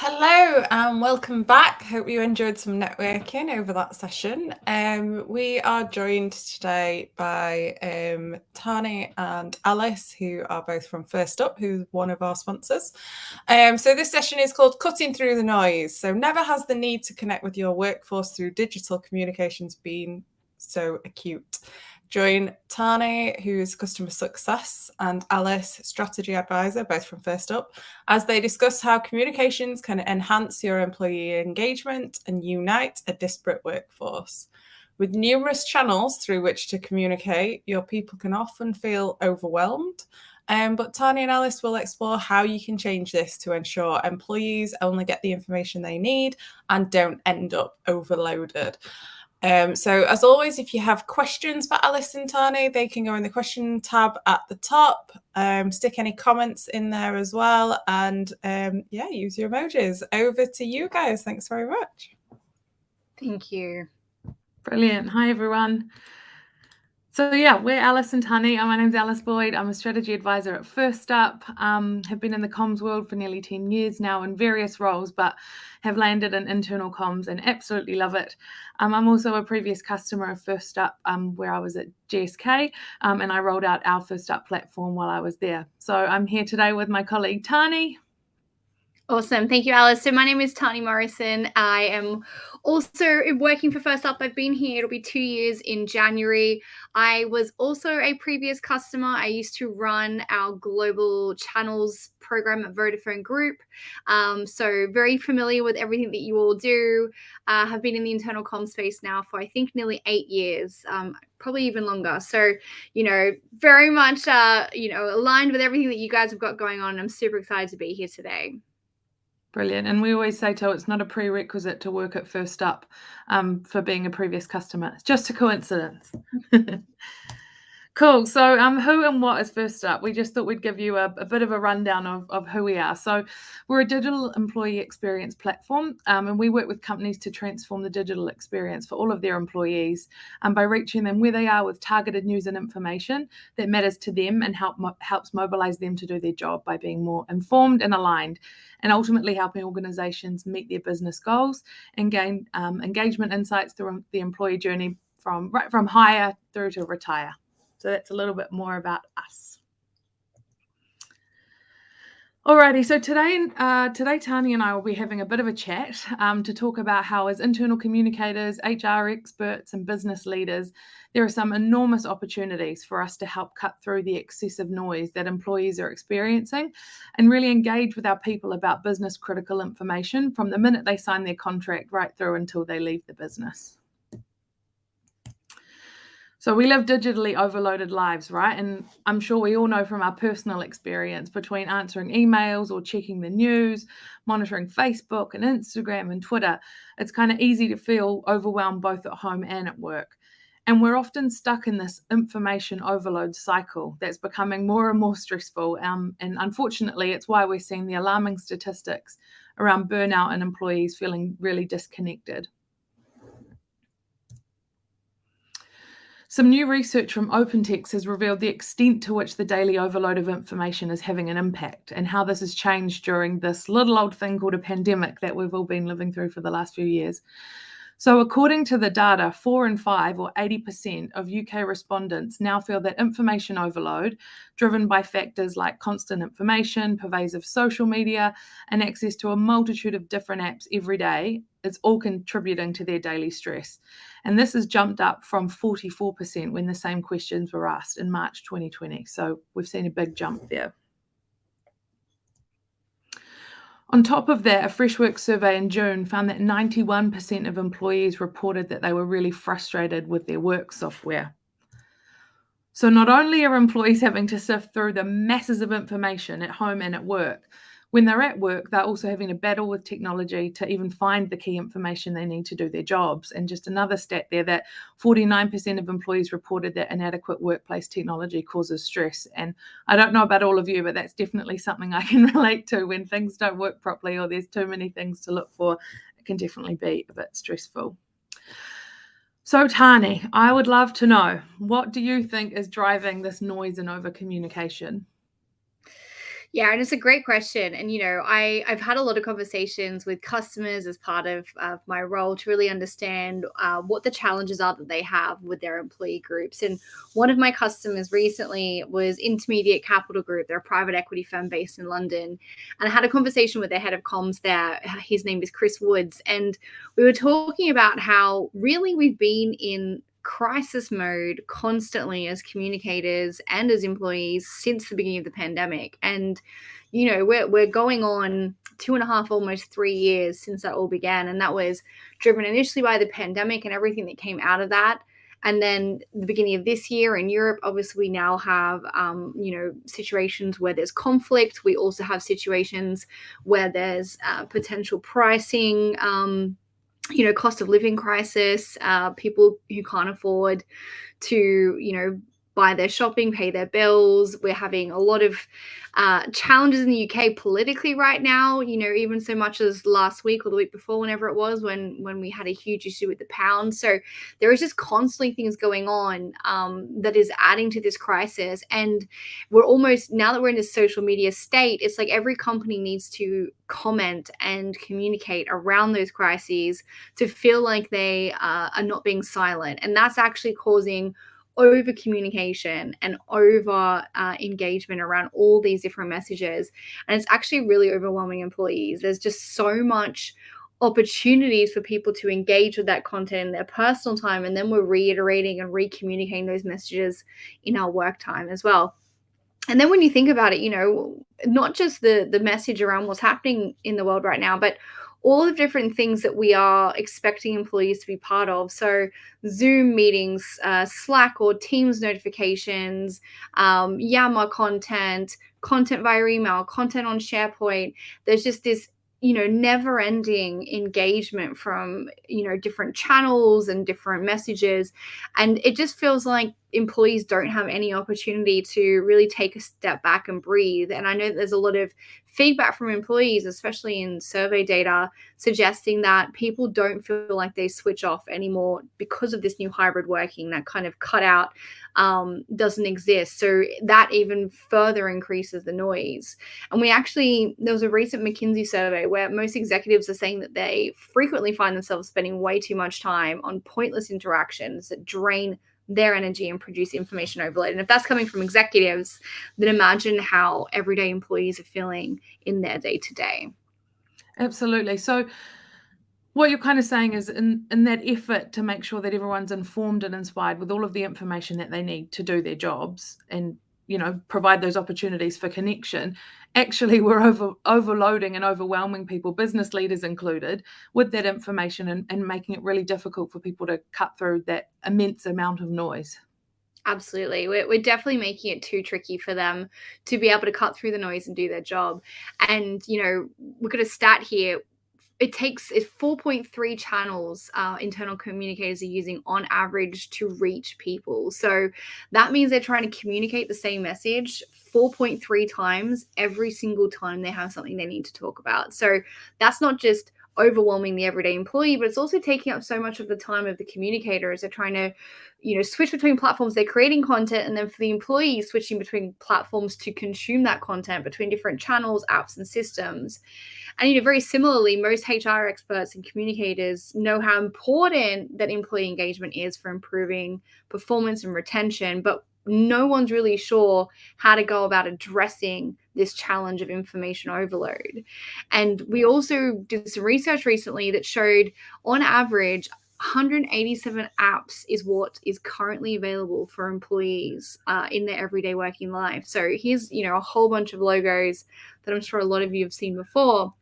Hello and welcome back. Hope you enjoyed some networking over that session. We are joined today by Tahni and Alice, who are both from First Up, who's one of our sponsors. So this session is called Cutting Through the Noise. So never has the need to connect with your workforce through digital communications been so acute. Join Tahni, who's customer success, and Alice, strategy advisor, both from First Up, as they discuss how communications can enhance your employee engagement and unite a disparate workforce. With numerous channels through which to communicate, your people can often feel overwhelmed. But Tahni and Alice will explore how you can change this to ensure employees only get the information they need and don't end up overloaded. So as always, if you have questions for Alice and Tahni, they can go in the question tab at the top, stick any comments in there as well, and use your emojis. Over to you guys. Thanks very much. Thank you. Brilliant. Hi, everyone. So yeah, we're Alice and Tahni. My name's Alice Boyd. I'm a strategy advisor at First Up. Have been in the comms world for nearly 10 years now in various roles, but have landed in internal comms and absolutely love it. I'm also a previous customer of First Up, where I was at GSK, and I rolled out our First Up platform while I was there. So I'm here today with my colleague Tahni. Awesome. Thank you, Alice. So my name is Tahni Morrison. I am also working for First Up. I've been here. It'll be 2 years in January. I was also a previous customer. I used to run our global channels program at Vodafone Group. So very familiar with everything that you all do. Have been in the internal comm space now for, I think, nearly 8 years. Probably even longer. So, very much, aligned with everything that you guys have got going on. I'm super excited to be here today. Brilliant. And we always say, it's not a prerequisite to work at First Up for being a previous customer. It's just a coincidence. Cool. So who and what is First Up? We just thought we'd give you a bit of a rundown of who we are. So we're a digital employee experience platform, and we work with companies to transform the digital experience for all of their employees by reaching them where they are with targeted news and information that matters to them and helps mobilize them to do their job by being more informed and aligned, and ultimately helping organizations meet their business goals and gain engagement insights through the employee journey from hire through to retire. So that's a little bit more about us. Alrighty, so today Tahni and I will be having a bit of a chat to talk about how, as internal communicators, HR experts, and business leaders, there are some enormous opportunities for us to help cut through the excessive noise that employees are experiencing and really engage with our people about business critical information from the minute they sign their contract right through until they leave the business. So we live digitally overloaded lives, right? And I'm sure we all know from our personal experience, between answering emails or checking the news, monitoring Facebook and Instagram and Twitter, it's kind of easy to feel overwhelmed both at home and at work. And we're often stuck in this information overload cycle that's becoming more and more stressful. And unfortunately, it's why we're seeing the alarming statistics around burnout and employees feeling really disconnected. Some new research from OpenText has revealed the extent to which the daily overload of information is having an impact and how this has changed during this little old thing called a pandemic that we've all been living through for the last few years. So according to the data, 4 in 5 or 80% of UK respondents now feel that information overload, driven by factors like constant information, pervasive social media, and access to a multitude of different apps every day, is all contributing to their daily stress. And this has jumped up from 44% when the same questions were asked in March 2020. So we've seen a big jump there. On top of that, a Freshworks survey in June found that 91% of employees reported that they were really frustrated with their work software. So not only are employees having to sift through the masses of information at home and at work, when they're at work, they're also having to battle with technology to even find the key information they need to do their jobs. And just another stat there, that 49% of employees reported that inadequate workplace technology causes stress. And I don't know about all of you, but that's definitely something I can relate to. When things don't work properly or there's too many things to look for, it can definitely be a bit stressful. So Tahni, I would love to know, what do you think is driving this noise and over communication? Yeah, and it's a great question. And, I've had a lot of conversations with customers as part of my role to really understand what the challenges are that they have with their employee groups. And one of my customers recently was Intermediate Capital Group. They're a private equity firm based in London. And I had a conversation with their head of comms there. His name is Chris Woods. And we were talking about how really we've been in crisis mode constantly as communicators and as employees since the beginning of the pandemic. And we're going on 2.5, almost 3 years since that all began, and that was driven initially by the pandemic and everything that came out of that. And then the beginning of this year in Europe, obviously we now have situations where there's conflict. We also have situations where there's potential pricing cost of living crisis, people who can't afford to, buy their shopping, pay their bills. We're having a lot of challenges in the UK politically right now, even so much as last week or the week before, whenever it was, when we had a huge issue with the pound. So there is just constantly things going on that is adding to this crisis. And we're almost, now that we're in this social media state, it's like every company needs to comment and communicate around those crises to feel like they are not being silent. And that's actually causing over communication and over engagement around all these different messages. And it's actually really overwhelming employees. There's just so much opportunities for people to engage with that content in their personal time. And then we're reiterating and re-communicating those messages in our work time as well. And then when you think about it, not just the message around what's happening in the world right now, but all the different things that we are expecting employees to be part of. So Zoom meetings, Slack or Teams notifications, Yammer content via email, content on SharePoint. There's just this never-ending engagement from different channels and different messages, and it just feels like employees don't have any opportunity to really take a step back and breathe. And I know there's a lot of feedback from employees, especially in survey data, suggesting that people don't feel like they switch off anymore because of this new hybrid working. That kind of cutout doesn't exist. So that even further increases the noise. And there was a recent McKinsey survey where most executives are saying that they frequently find themselves spending way too much time on pointless interactions that drain their energy and produce information overload. And if that's coming from executives, then imagine how everyday employees are feeling in their day-to-day. Absolutely. So what you're kind of saying is in that effort to make sure that everyone's informed and inspired with all of the information that they need to do their jobs and provide those opportunities for connection, actually we're overloading and overwhelming people, business leaders included, with that information and making it really difficult for people to cut through that immense amount of noise. Absolutely. We're definitely making it too tricky for them to be able to cut through the noise and do their job. And, we've got a stat here. It's 4.3 channels internal communicators are using on average to reach people. So that means they're trying to communicate the same message 4.3 times every single time they have something they need to talk about. So that's not just overwhelming the everyday employee, but it's also taking up so much of the time of the communicator as they're trying to switch between platforms. They're creating content, and then for the employees, switching between platforms to consume that content between different channels, apps, and systems. And very similarly, most HR experts and communicators know how important that employee engagement is for improving performance and retention, but no one's really sure how to go about addressing this challenge of information overload. And we also did some research recently that showed, on average, 187 apps is what is currently available for employees in their everyday working life. So here's, a whole bunch of logos that I'm sure a lot of you have seen before.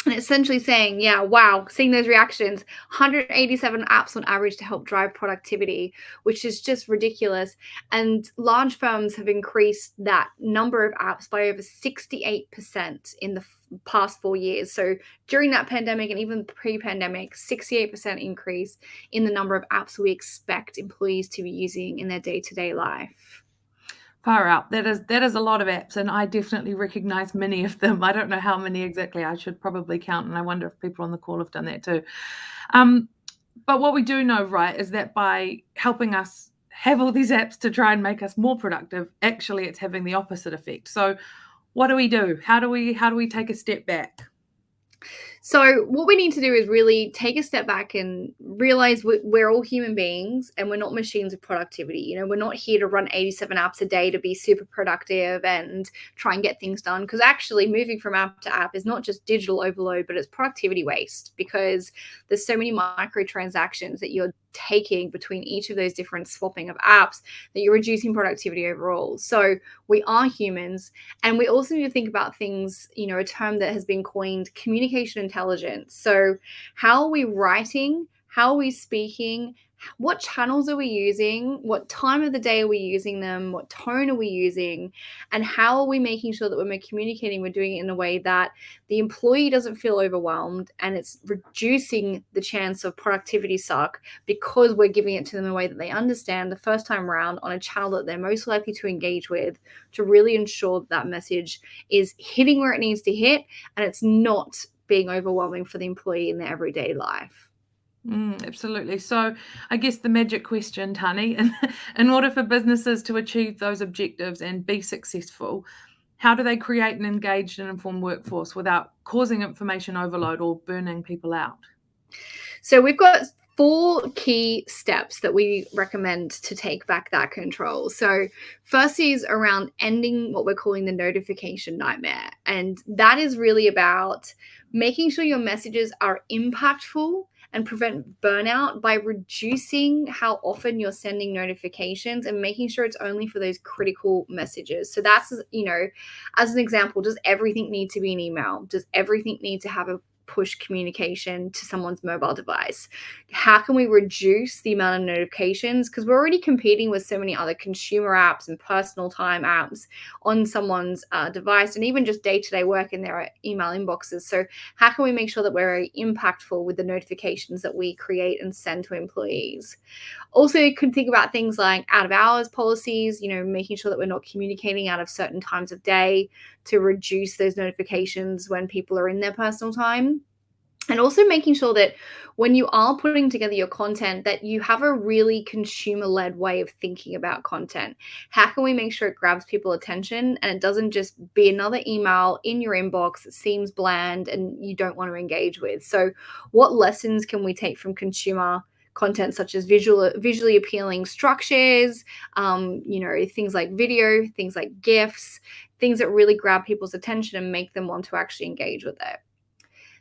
And it's essentially saying, yeah, wow, seeing those reactions, 187 apps on average to help drive productivity, which is just ridiculous. And large firms have increased that number of apps by over 68% in the past 4 years. So during that pandemic and even pre-pandemic, 68% increase in the number of apps we expect employees to be using in their day-to-day life. Far out. That is a lot of apps, and I definitely recognize many of them. I don't know how many exactly. I should probably count, and I wonder if people on the call have done that too. But what we do know, right, is that by helping us have all these apps to try and make us more productive, actually it's having the opposite effect. So what do we do? How do we take a step back? So what we need to do is really take a step back and realize we're all human beings and we're not machines of productivity. You know, we're not here to run 87 apps a day to be super productive and try and get things done. Because actually moving from app to app is not just digital overload, but it's productivity waste, because there's so many microtransactions that you're taking between each of those different swapping of apps that you're reducing productivity overall. So we are humans, and we also need to think about things, you know, a term that has been coined, communication intelligence. So how are we writing? How are we speaking? What channels are we using? What time of the day are we using them? What tone are we using? And how are we making sure that when we're communicating, we're doing it in a way that the employee doesn't feel overwhelmed and it's reducing the chance of productivity suck, because we're giving it to them in a way that they understand the first time around on a channel that they're most likely to engage with, to really ensure that message is hitting where it needs to hit and it's not being overwhelming for the employee in their everyday life. Absolutely. So I guess the magic question, Tahni, in order for businesses to achieve those objectives and be successful, how do they create an engaged and informed workforce without causing information overload or burning people out? So we've got 4 key steps that we recommend to take back that control. So first is around ending what we're calling the notification nightmare. And that is really about making sure your messages are impactful and prevent burnout by reducing how often you're sending notifications and making sure it's only for those critical messages. So that's, you know, as an example, does everything need to be an email? Does everything need to have a push communication to someone's mobile device? How can we reduce the amount of notifications? Because we're already competing with so many other consumer apps and personal time apps on someone's device, and even just day-to-day work in their email inboxes. So how can we make sure that we're very impactful with the notifications that we create and send to employees? Also, you can think about things like out of hours policies, you know, making sure that we're not communicating out of certain times of day to reduce those notifications when people are in their personal time. And also making sure that when you are putting together your content, that you have a really consumer-led way of thinking about content. How can we make sure it grabs people's attention and it doesn't just be another email in your inbox that seems bland and you don't want to engage with? So what lessons can we take from consumer content, such as visually appealing structures, you know, things like video, things like GIFs, things that really grab people's attention and make them want to actually engage with it?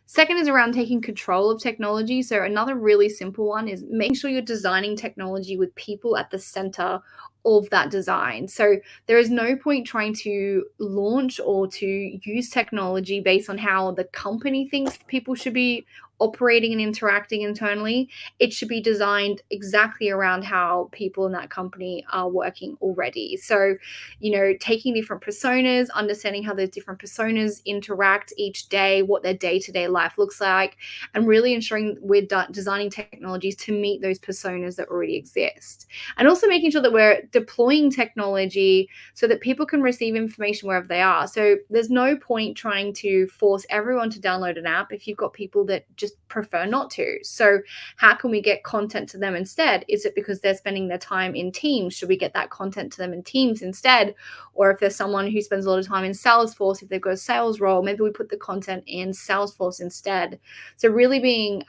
Second is around taking control of technology. So another really simple one is making sure you're designing technology with people at the center of that design. So there is no point trying to launch or to use technology based on how the company thinks people should be operating and interacting internally. It should be designed exactly around how people in that company are working already. So, you know, taking different personas, understanding how those different personas interact each day, what their day-to-day life looks like, and really ensuring we're designing technologies to meet those personas that already exist. And also making sure that we're deploying technology so that people can receive information wherever they are. So there's no point trying to force everyone to download an app if you've got people that just prefer not to. So how can we get content to them instead? Is it because they're spending their time in Teams? Should we get that content to them in Teams instead? Or if there's someone who spends a lot of time in Salesforce, if they've got a sales role, maybe we put the content in Salesforce instead. So really being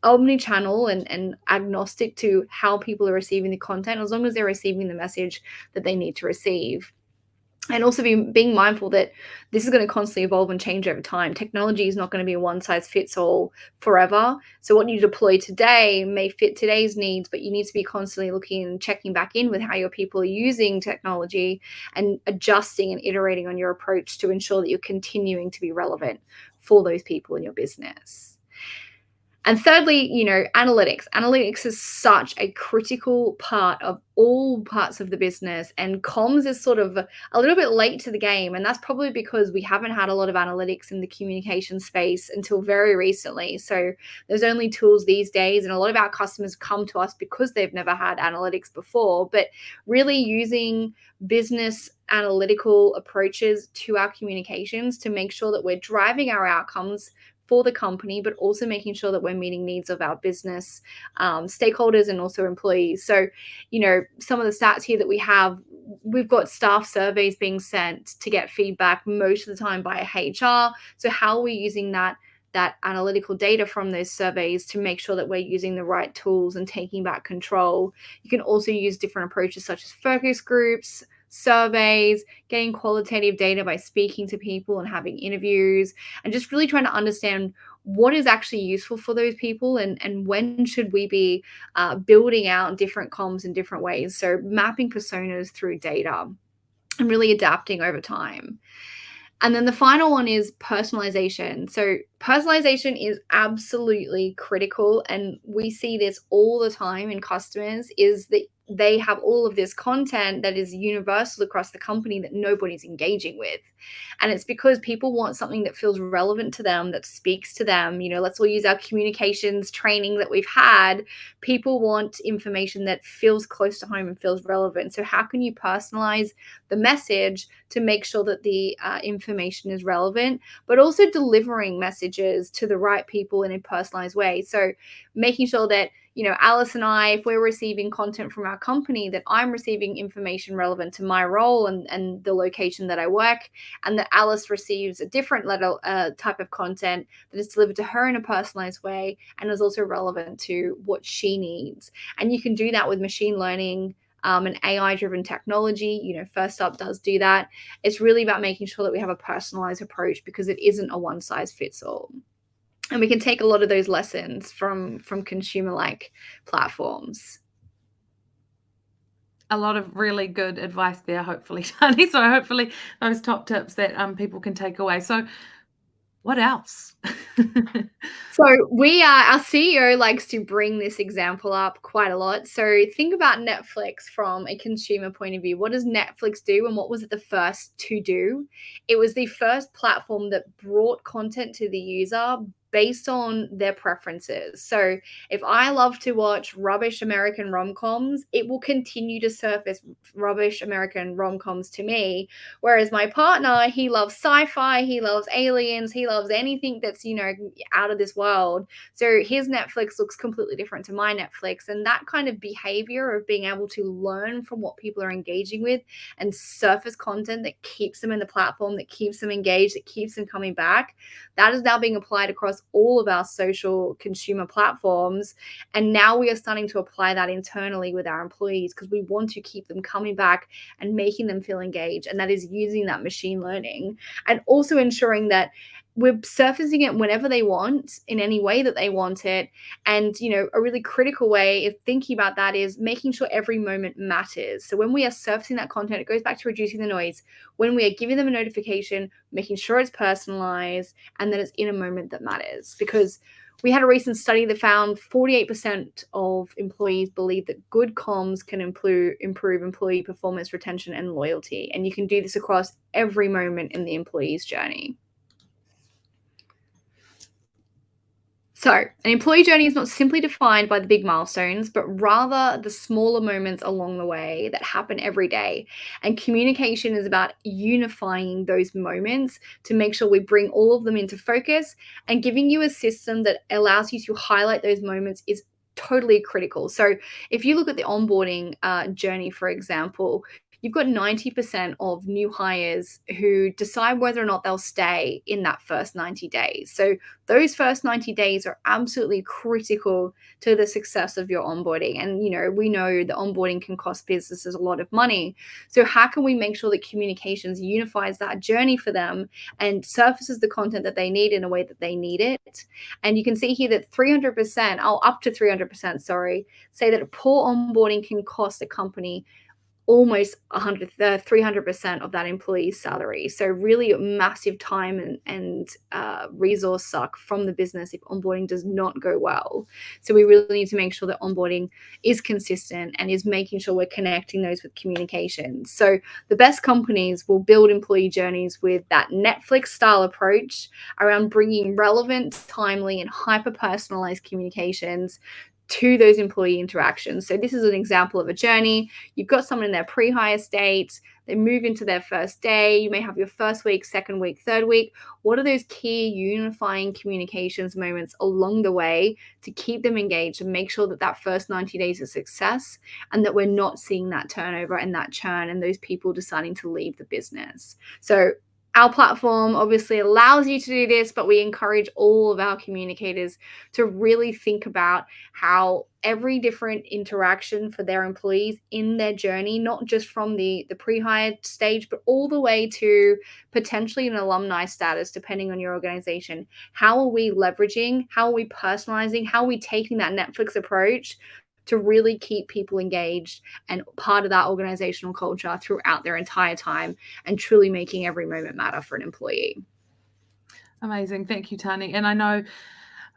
omni-channel and agnostic to how people are receiving the content, as long as they're receiving the message that they need to receive. And also being mindful that this is going to constantly evolve and change over time. Technology is not going to be a one-size-fits-all forever. So what you deploy today may fit today's needs, but you need to be constantly looking and checking back in with how your people are using technology and adjusting and iterating on your approach to ensure that you're continuing to be relevant for those people in your business. And thirdly, you know, analytics. Analytics is such a critical part of all parts of the business, and comms is sort of a little bit late to the game. And that's probably because we haven't had a lot of analytics in the communication space until very recently. So there's only tools these days, and a lot of our customers come to us because they've never had analytics before. But really using business analytical approaches to our communications to make sure that we're driving our outcomes for the company, but also making sure that we're meeting needs of our business stakeholders and also employees. So, you know, some of the stats here that we have, we've got staff surveys being sent to get feedback most of the time by HR. So how are we using that analytical data from those surveys to make sure that we're using the right tools and taking back control? You can also use different approaches such as focus groups, surveys, getting qualitative data by speaking to people and having interviews, and just really trying to understand what is actually useful for those people, and when should we be building out different comms in different ways. So mapping personas through data and really adapting over time. And then the final one is personalization. So personalization is absolutely critical, and we see this all the time in customers, is that they have all of this content that is universal across the company that nobody's engaging with. And it's because people want something that feels relevant to them, that speaks to them. Let's all use our communications training that we've had. People want information that feels close to home and feels relevant. So how can you personalize the message to make sure that the information is relevant, but also delivering messages to the right people in a personalized way? So making sure that, Alice and I, if we're receiving content from our company, that I'm receiving information relevant to my role and the location that I work, and that Alice receives a different type of content that is delivered to her in a personalized way and is also relevant to what she needs. And you can do that with machine learning and AI-driven technology. First Up does do that. It's really about making sure that we have a personalized approach, because it isn't a one-size-fits-all. And we can take a lot of those lessons from consumer-like platforms. A lot of really good advice there, hopefully, Tahni. So hopefully those top tips that people can take away. So what else? So our CEO likes to bring this example up quite a lot. So think about Netflix from a consumer point of view. What does Netflix do, and what was it the first to do? It was the first platform that brought content to the user based on their preferences. So if I love to watch rubbish American rom-coms, it will continue to surface rubbish American rom-coms to me. Whereas my partner, he loves sci-fi, he loves aliens, he loves anything that's, out of this world. So his Netflix looks completely different to my Netflix. And that kind of behavior of being able to learn from what people are engaging with and surface content that keeps them in the platform, that keeps them engaged, that keeps them coming back, that is now being applied across all of our social consumer platforms. And now we are starting to apply that internally with our employees, because we want to keep them coming back and making them feel engaged. And that is using that machine learning, and also ensuring that we're surfacing it whenever they want, in any way that they want it. And, a really critical way of thinking about that is making sure every moment matters. So when we are surfacing that content, it goes back to reducing the noise. When we are giving them a notification, making sure it's personalized and that it's in a moment that matters. Because we had a recent study that found 48% of employees believe that good comms can improve employee performance, retention, and loyalty. And you can do this across every moment in the employee's journey. So an employee journey is not simply defined by the big milestones, but rather the smaller moments along the way that happen every day. And communication is about unifying those moments to make sure we bring all of them into focus, and giving you a system that allows you to highlight those moments is totally critical. So if you look at the onboarding journey, for example, you've got 90% of new hires who decide whether or not they'll stay in that first 90 days. So those first 90 days are absolutely critical to the success of your onboarding. And, we know the onboarding can cost businesses a lot of money. So how can we make sure that communications unifies that journey for them and surfaces the content that they need in a way that they need it? And you can see here that 300%, up to 300%, say that a poor onboarding can cost a company almost 300% of that employee's salary. So really massive time and resource suck from the business if onboarding does not go well. So we really need to make sure that onboarding is consistent and is making sure we're connecting those with communications. So the best companies will build employee journeys with that Netflix style approach around bringing relevant, timely, and hyper-personalized communications to those employee interactions. So this is an example of a journey. You've got someone in their pre-hire state. They move into their first day. You may have your first week, second week, third week. What are those key unifying communications moments along the way to keep them engaged and make sure that that first 90 days is a success, and that we're not seeing that turnover and that churn and those people deciding to leave the business? So our platform obviously allows you to do this, but we encourage all of our communicators to really think about how every different interaction for their employees in their journey, not just from the pre-hire stage, but all the way to potentially an alumni status, depending on your organization. How are we leveraging? How are we personalizing? How are we taking that Netflix approach to really keep people engaged and part of that organizational culture throughout their entire time, and truly making every moment matter for an employee? Amazing. Thank you, Tahni. And I know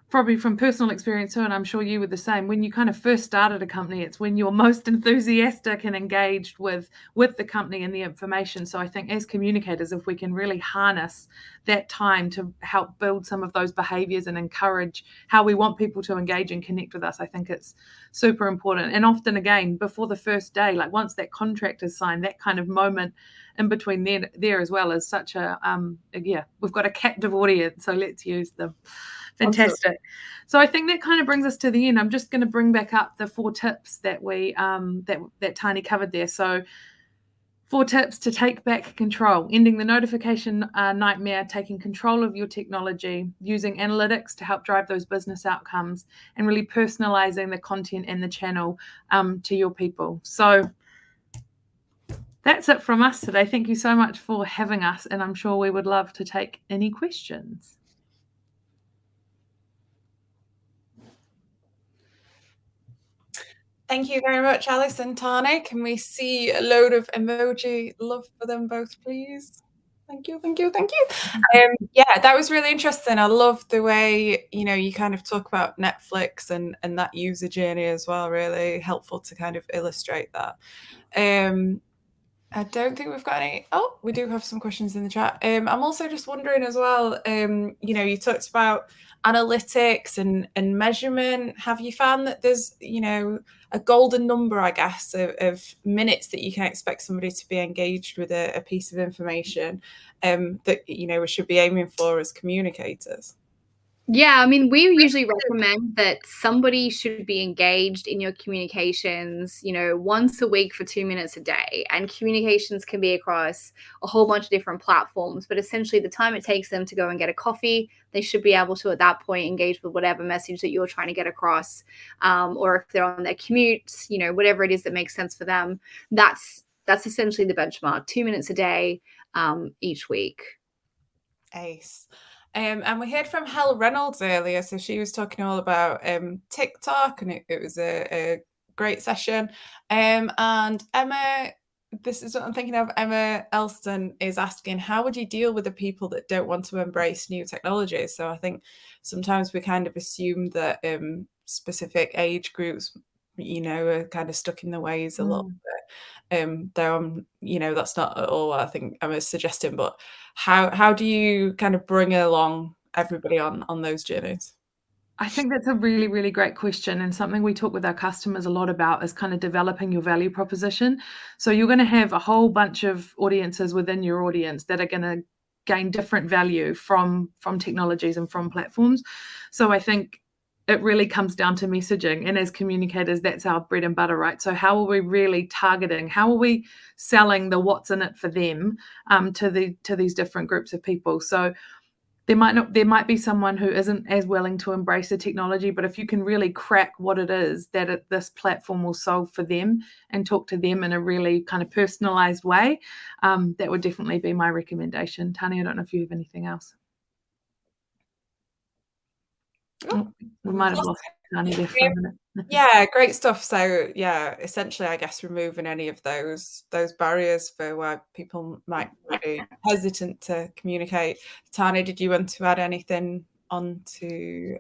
probably from personal experience too, and I'm sure you were the same, when you kind of first started a company, it's when you're most enthusiastic and engaged with the company and the information. So I think as communicators, if we can really harness that time to help build some of those behaviors and encourage how we want people to engage and connect with us, I think it's super important. And often, again, before the first day, like once that contract is signed, that kind of moment in between there as well is such a we've got a captive audience, so let's use them. Fantastic. So I think that kind of brings us to the end. I'm just going to bring back up the 4 tips that we that Tahni covered there. So 4 tips to take back control: ending the notification nightmare, taking control of your technology, using analytics to help drive those business outcomes, and really personalizing the content and the channel to your people. So that's it from us today. Thank you so much for having us, and I'm sure we would love to take any questions. Thank you very much, Alice and Tahni. Can we see a load of emoji love for them both, please? Thank you, thank you, thank you. Yeah, that was really interesting. I love the way, you kind of talk about Netflix and that user journey as well. Really helpful to kind of illustrate that. I don't think we've got any. Oh, we do have some questions in the chat. I'm also just wondering as well, you talked about analytics and measurement. Have you found that there's, a golden number, I guess, of minutes that you can expect somebody to be engaged with a piece of information that, we should be aiming for as communicators? Yeah, I mean, we usually recommend that somebody should be engaged in your communications, once a week for 2 minutes a day. And communications can be across a whole bunch of different platforms, but essentially the time it takes them to go and get a coffee, they should be able to, at that point, engage with whatever message that you're trying to get across. Or if they're on their commute, whatever it is that makes sense for them, that's essentially the benchmark: 2 minutes a day, each week. Ace. And we heard from Hel Reynolds earlier, so she was talking all about TikTok, and it was a great session. And Emma, this is what I'm thinking of. Emma Elston is asking, how would you deal with the people that don't want to embrace new technologies? So I think sometimes we kind of assume that specific age groups, are kind of stuck in the ways a little bit. Though that's not at all what I think Emma's suggesting, but how do you kind of bring along everybody on those journeys? I think that's a really, really great question, and something we talk with our customers a lot about is kind of developing your value proposition. So you're going to have a whole bunch of audiences within your audience that are going to gain different value from technologies and from platforms. So I think it really comes down to messaging, and as communicators, that's our bread and butter, right? So how are we really targeting? How are we selling the what's in it for them to these different groups of people? So there might be someone who isn't as willing to embrace the technology, but if you can really crack what it is that this platform will solve for them and talk to them in a really kind of personalized way, that would definitely be my recommendation. Tahni, I don't know if you have anything else. Oh, we might have lost Tahni there for a minute. Yeah, great stuff. So yeah, essentially, I guess removing any of those barriers for why people might be hesitant to communicate. Tahni, did you want to add anything on to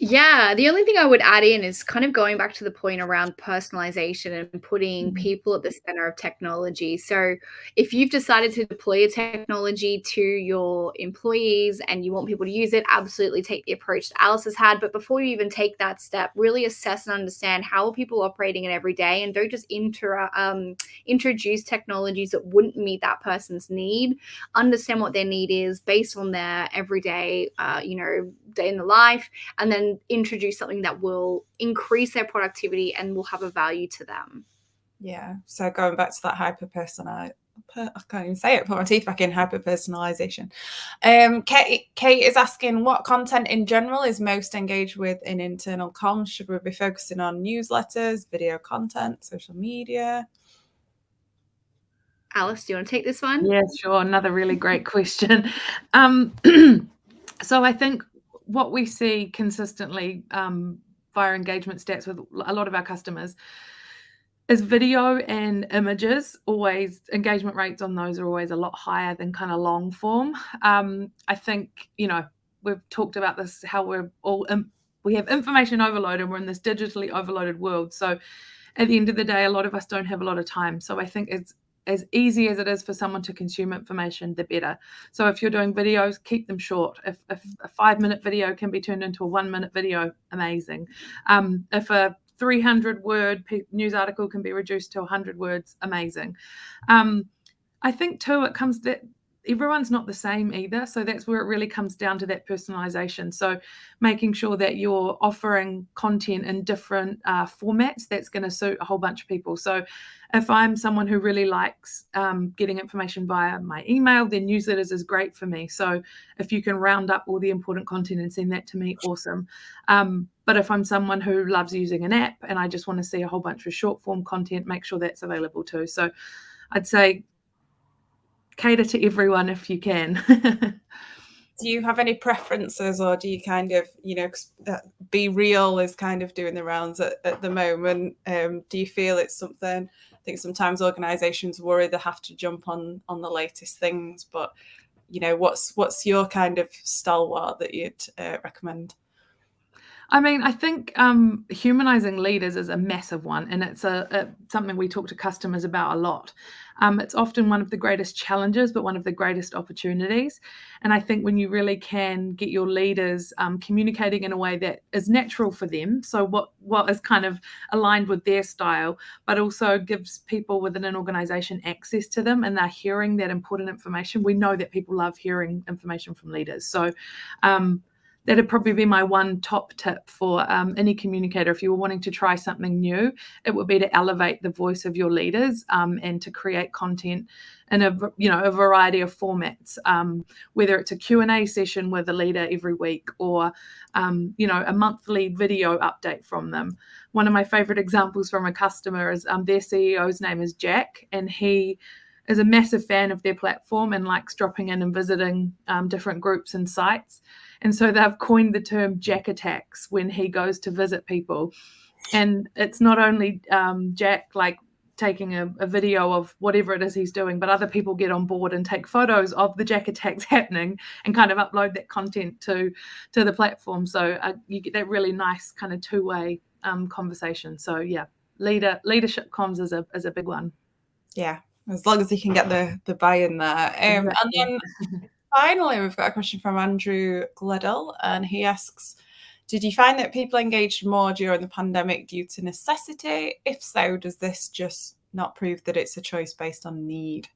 Yeah, the only thing I would add in is kind of going back to the point around personalization and putting people at the center of technology. So if you've decided to deploy a technology to your employees and you want people to use it, absolutely take the approach that Alice has had. But before you even take that step, really assess and understand how are people operating it every day, and don't just introduce technologies that wouldn't meet that person's need. Understand what their need is based on their everyday, day in the life, and then introduce something that will increase their productivity and will have a value to them. Yeah. So going back to that I can't even say it, put my teeth back in, hyper-personalization. Kate is asking, what content in general is most engaged with in internal comms? Should we be focusing on newsletters, video content, social media? Alice, do you want to take this one? Yeah, sure. Another really great question. So I think what we see consistently via engagement stats with a lot of our customers is video and images. Always engagement rates on those are always a lot higher than kind of long form. I think, we've talked about this, how we have information overload and we're in this digitally overloaded world. So at the end of the day, a lot of us don't have a lot of time. So I think it's as easy as it is for someone to consume information, the better. So if you're doing videos, keep them short. If a 5-minute video can be turned into a 1-minute video, amazing. If a 300-word news article can be reduced to 100 words, amazing. I think too, it comes that everyone's not the same either. So that's where it really comes down to that personalization. So making sure that you're offering content in different formats that's going to suit a whole bunch of people. So if I'm someone who really likes getting information via my email, then newsletters is great for me. So if you can round up all the important content and send that to me, awesome. But if I'm someone who loves using an app and I just want to see a whole bunch of short form content, make sure that's available too. So I'd say cater to everyone if you can. Do you have any preferences, or do you kind of, Be Real is kind of doing the rounds at the moment? Do you feel it's something? I think sometimes organizations worry they have to jump on the latest things, but what's your kind of stalwart that you'd recommend? I mean, I think humanizing leaders is a massive one, and it's something we talk to customers about a lot. It's often one of the greatest challenges, but one of the greatest opportunities. And I think when you really can get your leaders communicating in a way that is natural for them, so what is kind of aligned with their style, but also gives people within an organization access to them, and they're hearing that important information. We know that people love hearing information from leaders. So that'd probably be my one top tip for any communicator. If you were wanting to try something new, it would be to elevate the voice of your leaders and to create content in a variety of formats, whether it's a Q&A session with a leader every week or, a monthly video update from them. One of my favorite examples from a customer is their CEO's name is Jack, and he is a massive fan of their platform and likes dropping in and visiting different groups and sites. And so they've coined the term Jack attacks when he goes to visit people. And it's not only Jack taking a video of whatever it is he's doing, but other people get on board and take photos of the Jack attacks happening and kind of upload that content to the platform. So you get that really nice kind of two-way conversation. So yeah, leadership comms is a big one. Yeah, as long as you can get the buy-in there. Exactly. And then finally, we've got a question from Andrew Gledell, and he asks, did you find that people engaged more during the pandemic due to necessity? If so, does this just not prove that it's a choice based on need?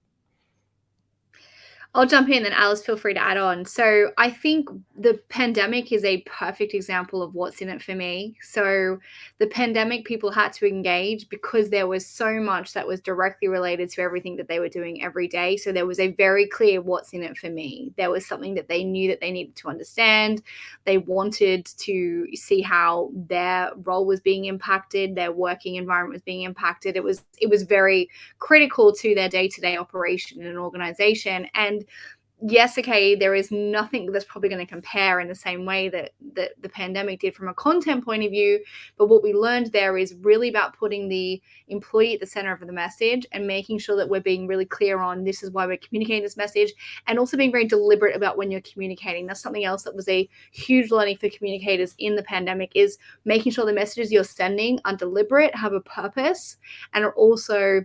I'll jump in, and Alice, feel free to add on. So I think the pandemic is a perfect example of what's in it for me. So the pandemic, people had to engage because there was so much that was directly related to everything that they were doing every day. So there was a very clear what's in it for me. There was something that they knew that they needed to understand. They wanted to see how their role was being impacted, their working environment was being impacted. It was very critical to their day-to-day operation in an organization. And yes, okay, there is nothing that's probably going to compare in the same way that the pandemic did from a content point of view. But what we learned there is really about putting the employee at the center of the message and making sure that we're being really clear on this is why we're communicating this message, and also being very deliberate about when you're communicating. That's something else that was a huge learning for communicators in the pandemic, is making sure the messages you're sending are deliberate, have a purpose, and are also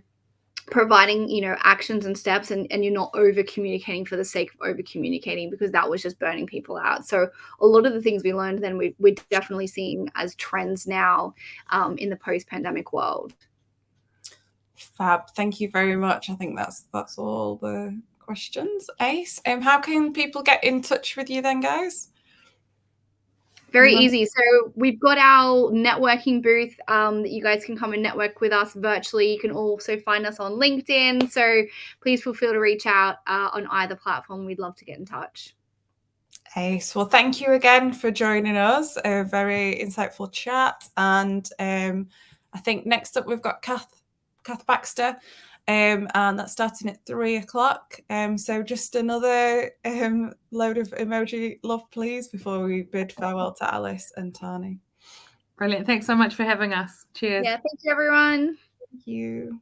providing, you know, actions and steps, and you're not over communicating for the sake of over communicating, because that was just burning people out. So a lot of the things we learned then we're definitely seeing as trends now in the post-pandemic world. Fab, thank you very much. I think that's all the questions. Ace, how can people get in touch with you then, guys? Very easy. So we've got our networking booth that you guys can come and network with us virtually. You can also find us on LinkedIn. So please feel free to reach out on either platform. We'd love to get in touch. Ace, well, thank you again for joining us. A very insightful chat. And I think next up we've got Kath Baxter. And that's starting at 3 o'clock. So just another load of emoji love, please, before we bid farewell to Alice and Tahni. Brilliant. Thanks so much for having us. Cheers. Yeah, thank you, everyone. Thank you.